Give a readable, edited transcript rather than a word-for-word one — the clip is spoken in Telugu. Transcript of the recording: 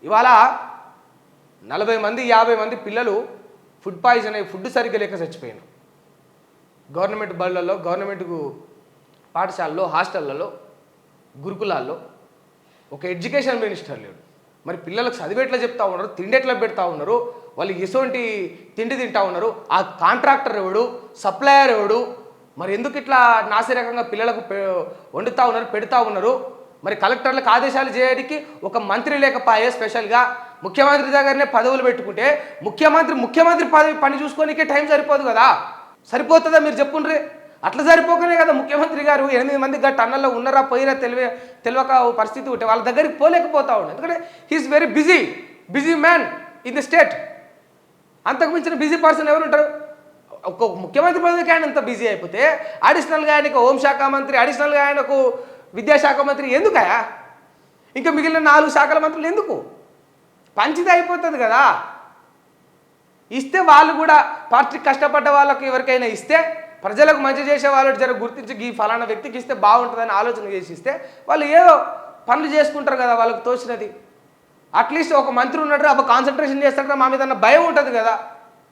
ఇవాళ 40 మంది 50 మంది పిల్లలు ఫుడ్ పాయిజన్ అయ్యి ఫుడ్ సరిగ్గా లేక చచ్చిపోయారు. గవర్నమెంట్ బళ్ళల్లో, గవర్నమెంట్ పాఠశాలలో, హాస్టళ్లలో, గురుకులాల్లో ఒక ఎడ్యుకేషన్ మినిస్టర్ లేడు. మరి పిల్లలకు చదివి ఎట్లా చెప్తా ఉన్నారు, తిండి ఎట్లా పెడతా ఉన్నారు, వాళ్ళు ఎటువంటి తిండి తింటా ఉన్నారు, ఆ కాంట్రాక్టర్ ఎవడు, సప్లయర్ ఎవడు, మరి ఎందుకు ఇట్లా నాసిరకంగా పిల్లలకు వండుతూ ఉన్నారు, పెడతా ఉన్నారు. మరి కలెక్టర్లకు ఆదేశాలు చేయడానికి ఒక మంత్రి లేకపోయే, స్పెషల్గా ముఖ్యమంత్రి దగ్గరనే పదవులు పెట్టుకుంటే ముఖ్యమంత్రి పని చూసుకోనికే టైం సరిపోదు కదా. సరిపోతుందా మీరు చెప్పుండ్రి. అట్లా సరిపోకనే కదా ముఖ్యమంత్రి గారు 8 మంది టన్నల్లో ఉన్నారా పోయిరా తెలియక పరిస్థితి ఉంటే వాళ్ళ దగ్గరికి పోలేకపోతా ఉండే. ఎందుకంటే he is very busy man in the state. అంతకు మించిన బిజీ పర్సన్ ఎవరు ఉంటారు? ఒక ముఖ్యమంత్రి పదవికి ఆయన అంత బిజీ అయిపోతే అడిషనల్గా ఆయనకు హోంశాఖ మంత్రి, అడిషనల్గా ఆయనకు విద్యాశాఖ మంత్రి ఎందుకయా? ఇంకా మిగిలిన 4 శాఖల మంత్రులు ఎందుకు? పంచితే అయిపోతుంది కదా. ఇస్తే వాళ్ళు కూడా పార్టీకి కష్టపడ్డ వాళ్ళకి ఎవరికైనా ఇస్తే, ప్రజలకు మంచి చేసే వాళ్ళు జర గుర్తించి ఈ ఫలానా వ్యక్తికి ఇస్తే బాగుంటుందని ఆలోచన చేసి ఇస్తే వాళ్ళు ఏదో పనులు చేసుకుంటారు కదా వాళ్ళకు తోచినది. అట్లీస్ట్ ఒక మంత్రి ఉన్నట్టు అబ్బా కాన్సన్ట్రేషన్ చేస్తారా మా మీద భయం ఉంటుంది కదా.